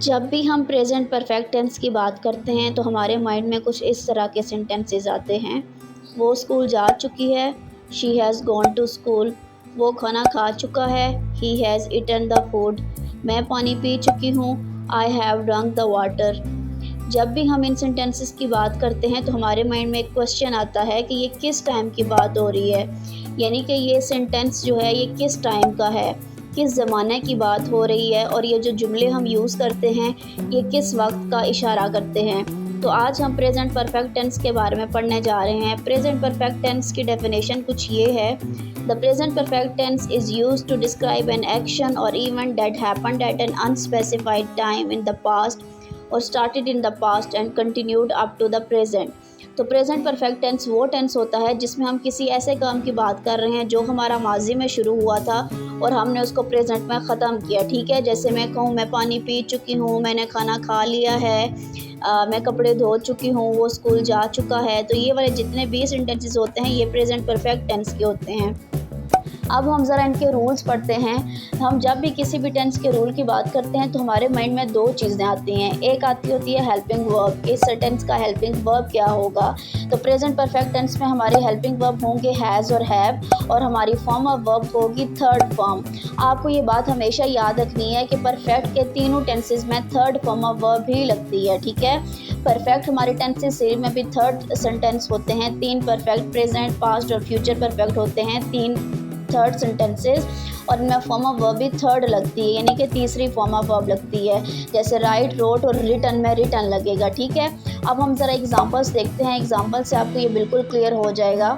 जब भी हम प्रेजेंट परफेक्ट टेंस की बात करते हैं तो हमारे माइंड में कुछ इस तरह के सेंटेंसेस आते हैं। वो स्कूल जा चुकी है, she has gone to school. वो खाना खा चुका है, he has eaten the food. मैं पानी पी चुकी हूँ, I have drunk the water. जब भी हम इन सेंटेंसेस की बात करते हैं तो हमारे माइंड में एक क्वेश्चन आता है कि ये किस टाइम की बात हो रही है, यानी कि ये सेंटेंस जो है ये किस टाइम का है, किस ज़माने की बात हो रही है और ये जो जुमले हम यूज़ करते हैं ये किस वक्त का इशारा करते हैं। तो आज हम प्रेजेंट परफेक्ट टेंस के बारे में पढ़ने जा रहे हैं। प्रेजेंट परफेक्ट टेंस की डेफिनेशन कुछ ये है। The present perfect tense is used to describe an action और event that happened at an unspecified time in the past और started in the past and continued up to the present. तो present perfect tense वो tense होता है जिसमें हम किसी ऐसे काम की बात कर रहे हैं जो हमारा माजी में शुरू हुआ था और हमने उसको प्रेजेंट में ख़त्म किया। ठीक है, जैसे मैं कहूँ मैं पानी पी चुकी हूँ, मैंने खाना खा लिया है, मैं कपड़े धो चुकी हूँ, वो स्कूल जा चुका है। तो ये वाले जितने भी सेंटेंसेस होते हैं ये प्रेजेंट परफेक्ट टेंस के होते हैं। अब हम ज़रा इनके रूल्स पढ़ते हैं। हम जब भी किसी भी टेंस के रूल की बात करते हैं तो हमारे माइंड में दो चीज़ें आती हैं। एक आती होती है हेल्पिंग वर्ब। इस टेंस का हेल्पिंग वर्ब क्या होगा? तो प्रेजेंट परफेक्ट टेंस में हमारे हेल्पिंग वर्ब होंगे हैज़ और हैव और हमारी फॉर्म ऑफ वर्ब होगी थर्ड फॉर्म। आपको ये बात हमेशा याद रखनी है कि परफेक्ट के तीनों टेंसेज में थर्ड फॉर्म ऑफ वर्ब ही लगती है। ठीक है, परफेक्ट हमारे टेंसेज सीरीज में भी थर्ड सेंटेंस होते हैं। 3 परफेक्ट, प्रेजेंट, पास्ट और फ्यूचर परफेक्ट होते हैं, 3 थर्ड सेंटेंसेस और इनमें फॉर्म ऑफ वर्ब भी थर्ड लगती है, यानी कि तीसरी फॉर्म ऑफ वर्ब लगती है। जैसे राइट, रोट और रिटन में रिटन लगेगा। ठीक है, अब हम ज़रा एग्जांपल्स देखते हैं। एग्जांपल से आपको ये बिल्कुल क्लियर हो जाएगा।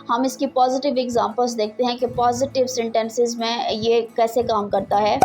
हम इसकी पॉजिटिव एग्जांपल्स देखते हैं कि पॉजिटिव सेंटेंसेस में ये कैसे काम करता है।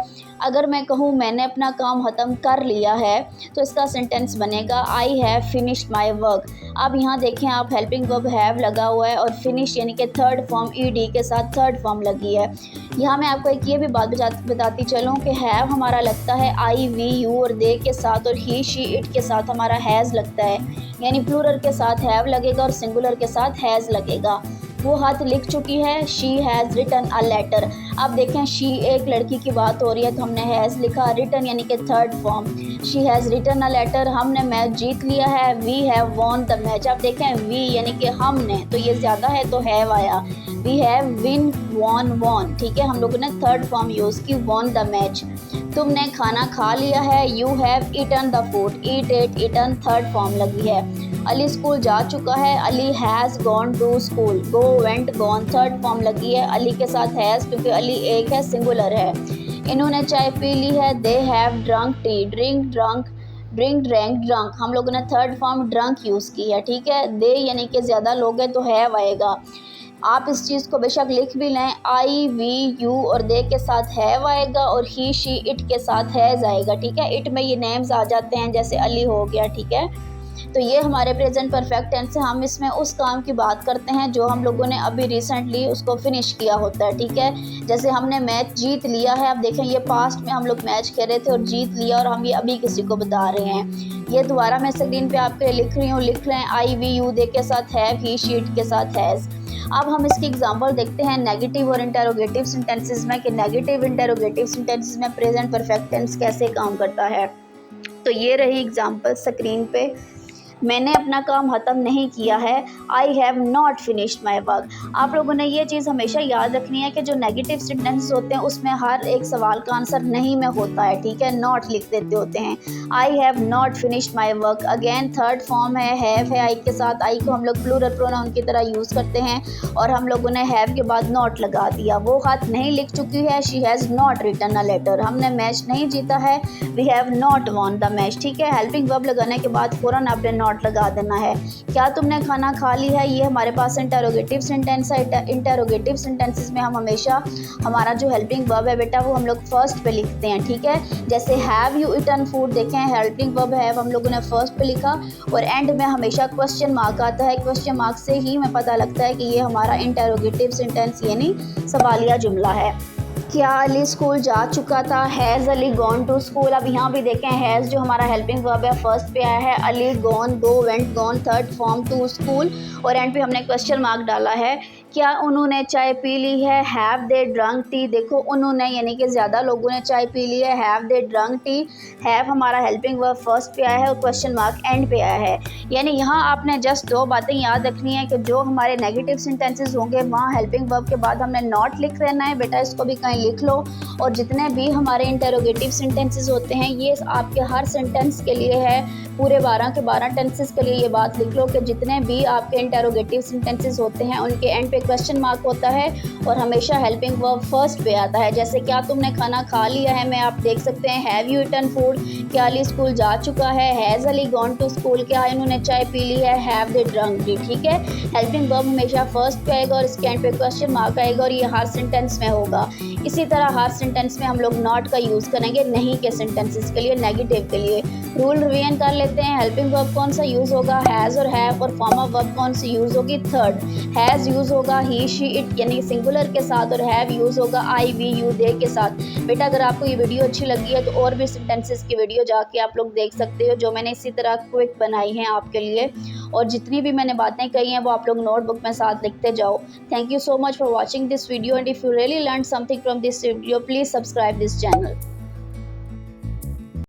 अगर मैं कहूँ मैंने अपना काम ख़त्म कर लिया है तो इसका सेंटेंस बनेगा I have finished my work. अब यहाँ देखें आप, हेल्पिंग वर्ब हैव लगा हुआ है और फिनिश यानी कि थर्ड फॉर्म ईडी के साथ थर्ड फॉर्म लगी है। यहाँ मैं आपको एक ये भी बात बताती चलूँ कि हैव हमारा लगता है आई, वी, यू और दे के साथ और ही, शी, इट के साथ हमारा हैज़ लगता है, यानी प्लूरल के साथ हैव लगेगा और सिंगुलर के साथ हैज़ लगेगा। वो हाथ लिख चुकी है, she has written a letter. अब देखें शी एक लड़की की बात हो रही है तो हमने हैज़ लिखा, रिटन यानी कि third form, she has written a letter. हमने मैच जीत लिया है, we have won the match. अब देखें वी यानी कि हमने, तो ये ज़्यादा है तो हैव आया, we have win won won. ठीक है, हम लोगों ने थर्ड फॉर्म यूज़ की, वॉन द मैच। तुमने खाना खा लिया है, you have eaten the food, eat, ate, eaten third form लगी है। अली स्कूल जा चुका है, Ali has gone to school, go, went, gone third form लगी है। अली के साथ हैज़ क्योंकि अली एक है, सिंगुलर है। इन्होंने चाय पी ली है, they have drunk T, drink, drunk, drink, drank, drunk. हम लोगों ने थर्ड फॉर्म ड्रंक यूज़ की है। ठीक है, दे यानी कि ज़्यादा लोग हैं तो हैव आएगा। आप इस चीज़ को बेशक लिख भी लें, आई, वी, यू और दे के साथ हैव आएगा और ही, शी, इट के साथ हैज़ आएगा। ठीक है, इट में ये नेम्स आ जाते हैं, जैसे अली हो गया। ठीक है, तो ये हमारे प्रेजेंट परफेक्ट टेंस है। हम इसमें उस काम की बात करते हैं जो हम लोगों ने अभी रिसेंटली उसको फिनिश किया होता है। ठीक है, जैसे हमने मैच जीत लिया है। अब देखें ये पास्ट में हम लोग मैच खेल रहे थे और जीत लिया और हम ये अभी किसी को बता रहे हैं। ये दोबारा मैं स्क्रीन पे आपके लिए लिख रही हूँ, लिख लें आई, वी, यू, दे के साथ हैव, ही, शी, इट के साथ हैज़। अब हम इसकी एग्जांपल देखते हैं नेगेटिव और इंटेरोगेटिव सेंटेंसेस में कि नेगेटिव इंटेरोगेटिव सेंटेंसेस में प्रेजेंट परफेक्ट टेंस कैसे काम करता है। तो ये रही एग्जांपल स्क्रीन पे। मैंने अपना काम ख़त्म नहीं किया है, I have not finished my work. आप लोगों ने ये चीज़ हमेशा याद रखनी है कि जो नेगेटिव सेंटेंसेस होते हैं उसमें हर एक सवाल का आंसर नहीं में होता है। ठीक है, नॉट लिख देते होते हैं। I have not finished my work, again third form है, हैव है आई के साथ। आई को हम लोग प्लूरल प्रोनाउन की तरह यूज़ करते हैं और हम लोगों ने हैव के बाद नॉट लगा दिया। वो खत नहीं लिख चुकी है, she has not written a letter. हमने मैच नहीं जीता है, we have not won the match. ठीक है, हेल्पिंग वर्ब लगाने के बाद फ़ौरन आपने नॉट लगा देना है। क्या तुमने खाना खा ली है, ये हमारे पास इंटेरोगेटिव सेंटेंस है। इंटेरोगेटिव सेंटेंसेस में हम हमेशा हमारा जो हेल्पिंग वर्ब है बेटा वो हम लोग फर्स्ट पे लिखते हैं। ठीक है, जैसे हैव यू ईटन फूड, देखें हेल्पिंग वर्ब हैव हम लोगों ने फर्स्ट पे लिखा और एंड में हमेशा क्वेश्चन मार्क आता है। क्वेश्चन मार्क से ही हमें पता लगता है कि ये हमारा इंटेरोगेटिव सेंटेंस यानी सवालिया जुमला है। क्या अली स्कूल जा चुका था, has Ali gone to school. अब यहाँ भी देखें हैज़ जो हमारा हेल्पिंग वर्ब है फर्स्ट पे आया है, Ali, gone, go, went, gone third form, to school और एंड पे हमने क्वेश्चन मार्क डाला है क्या उन्होंने चाय पी ली है, हैव दे ड्रंक टी। देखो उन्होंने यानी कि ज़्यादा लोगों ने चाय पी ली है, have they drunk T. Have हमारा हेल्पिंग वर्ब फर्स्ट पे आया है और क्वेश्चन मार्क एंड पे आया है। यानी यहाँ आपने जस्ट दो बातें याद रखनी है कि जो हमारे नेगेटिव सेंटेंसेस होंगे वहाँ हेल्पिंग वर्ब के बाद हमने नॉट लिख रहना है। बेटा इसको भी कहीं लिख लो। और जितने भी हमारे इंटरोगेटिव सेंटेंसेस होते हैं ये आपके हर सेंटेंस के लिए है, पूरे 12 के 12 टेंसेस के लिए ये बात लिख लो कि जितने भी आपके इंटरोगेटिव सेंटेंसेस होते हैं उनके एंड पे क्वेश्चन मार्क होता है और हमेशा हेल्पिंग वर्ब फर्स्ट पे आता है। जैसे क्या तुमने खाना खा लिया है में आप देख सकते हैं हैव यू ईटन फूड। क्या अली स्कूल जा चुका है, has Ali gone to school. क्या इन्होंने चाय पी ली है, हैव दे ड्रंक टी। ठीक है, हेल्पिंग वर्ब हमेशा फर्स्ट पे आएगा और इसके एंड पे क्वेश्चन मार्क आएगा और ये हर सेंटेंस में होगा। इसी तरह हर सेंटेंस में हम लोग नॉट का यूज़ करेंगे नहीं के सेंटेंसेस के लिए, नेगेटिव के लिए। रूल रिवीजन कर लेते हैं। हेल्पिंग वर्ब कौन सा यूज़ होगा, हैज़ और हैव। और फॉर्म ऑफ वर्ब कौन सी यूज़ होगी, थर्ड। हैज़ यूज़ होगा ही शी इट यानी सिंगुलर के साथ और हैव यूज़ होगा आई वी यू दे के साथ। बेटा अगर आपको ये वीडियो अच्छी लगी है तो और भी सेंटेंसेस की वीडियो जाके आप लोग देख सकते हो जो मैंने इसी तरह क्विक बनाई हैं आपके लिए। और जितनी भी मैंने बातें कही हैं वो आप लोग नोटबुक में साथ लिखते जाओ। Thank you so much for watching this video and if you really learn something from this video please subscribe this channel.